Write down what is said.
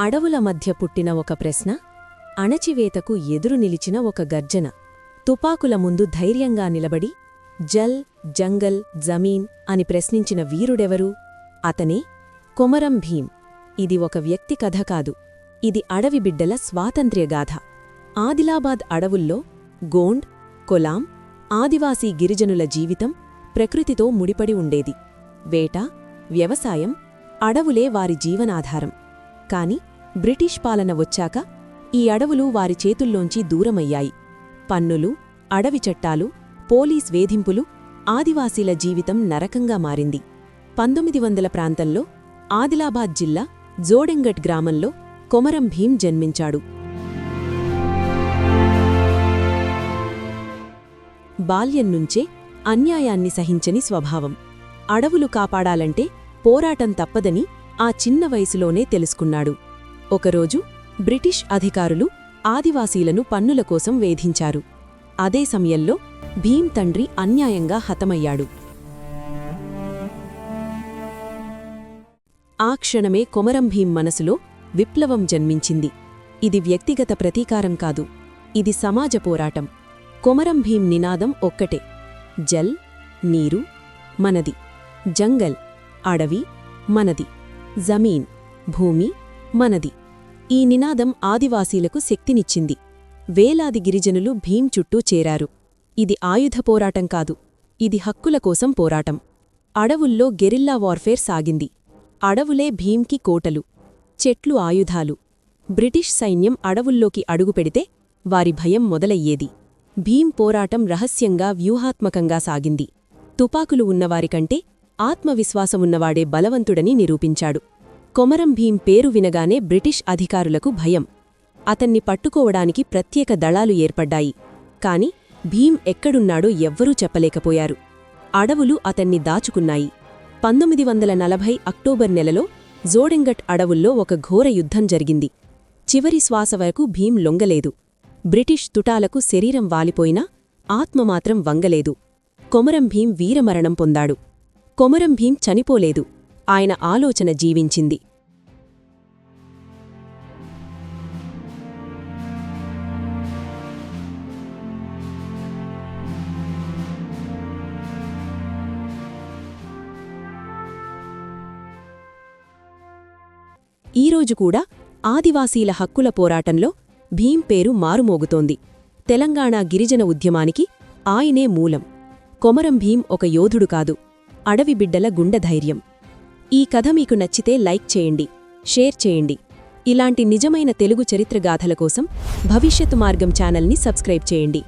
అడవుల మధ్య పుట్టిన ఒక ప్రశ్న, అణచివేతకు ఎదురు నిలిచిన ఒక గర్జన. తుపాకుల ముందు ధైర్యంగా నిలబడి జల్, జంగల్, జమీన్ అని ప్రశ్నించిన వీరుడెవరు? అతనే కొమరం భీం. ఇది ఒక వ్యక్తి కథ కాదు, ఇది అడవి బిడ్డల స్వాతంత్ర్యగాథ. ఆదిలాబాద్ అడవుల్లో గోండ్, కొలాం, ఆదివాసీ గిరిజనుల జీవితం ప్రకృతితో ముడిపడి ఉండేది. వేట, వ్యవసాయం, అడవులే వారి జీవనాధారం. కాని బ్రిటిష్ పాలన వచ్చాక ఈ అడవులు వారి చేతుల్లోంచి దూరమయ్యాయి. పన్నులు, అడవి చట్టాలు, పోలీస్ వేధింపులు, ఆదివాసీల జీవితం నరకంగా మారింది. 1900 ప్రాంతంలో ఆదిలాబాద్ జిల్లా జోడెంగట్ గ్రామంలో కొమరం భీం జన్మించాడు. బాల్యంనుంచే అన్యాయాన్ని సహించని స్వభావం. అడవులు కాపాడాలంటే పోరాటం తప్పదని ఆ చిన్న వయసులోనే తెలుసుకున్నాడు. ఒకరోజు బ్రిటిష్ అధికారులు ఆదివాసీలను పన్నుల కోసం వేధించారు. అదే సమయంలో భీం తండ్రి అన్యాయంగా హతమయ్యాడు. ఆ క్షణమే కొమరం భీం మనసులో విప్లవం జన్మించింది. ఇది వ్యక్తిగత ప్రతీకారం కాదు, ఇది సమాజ పోరాటం. కొమరం భీం నినాదం ఒక్కటే: జల్, నీరు మనది, జంగల్, అడవి మనది, జమీన్, భూమి మనది. ఈ నినాదం ఆదివాసీలకు శక్తినిచ్చింది. వేలాది గిరిజనులు భీం చుట్టూ చేరారు. ఇది ఆయుధ పోరాటం కాదు, ఇది హక్కుల కోసం పోరాటం. అడవుల్లో గెరిల్లా వార్ఫేర్ సాగింది. అడవులే భీంకి కోటలు, చెట్లు ఆయుధాలు. బ్రిటిష్ సైన్యం అడవుల్లోకి అడుగుపెడితే వారి భయం మొదలయ్యేది. భీం పోరాటం రహస్యంగా, వ్యూహాత్మకంగా సాగింది. తుపాకులు ఉన్నవారికంటే ఆత్మవిశ్వాసమున్నవాడే బలవంతుడని నిరూపించాడు. కొమరం భీం పేరు వినగానే బ్రిటిష్ అధికారులకు భయం. అతన్ని పట్టుకోవడానికి ప్రత్యేక దళాలు ఏర్పడ్డాయి. కాని భీం ఎక్కడున్నాడో ఎవ్వరూ చెప్పలేకపోయారు. అడవులు అతన్ని దాచుకున్నాయి. 1940 అక్టోబర్ నెలలో జోడెంగట్ అడవుల్లో ఒక ఘోర యుద్ధం జరిగింది. చివరి శ్వాస వరకు భీం లొంగలేదు. బ్రిటిష్ తుటాలకు శరీరం వాలిపోయినా ఆత్మమాత్రం వంగలేదు. కొమరం భీం వీరమరణం పొందాడు. కొమరం భీం చనిపోలేదు, ఆయన ఆలోచన జీవించింది. ఈరోజు కూడా ఆదివాసీల హక్కుల పోరాటంలో భీం పేరు మారుమోగుతోంది. తెలంగాణ గిరిజన ఉద్యమానికి ఆయనే మూలం. కొమరం భీం ఒక యోధుడు కాదు, అడవి బిడ్డల గుండెధైర్యం. ఈ కథ మీకు నచ్చితే లైక్ చేయండి, షేర్ చేయండి. ఇలాంటి నిజమైన తెలుగు చరిత్రగాథల కోసం భవిష్యత్తు మార్గం ఛానల్ని సబ్స్క్రైబ్ చేయండి.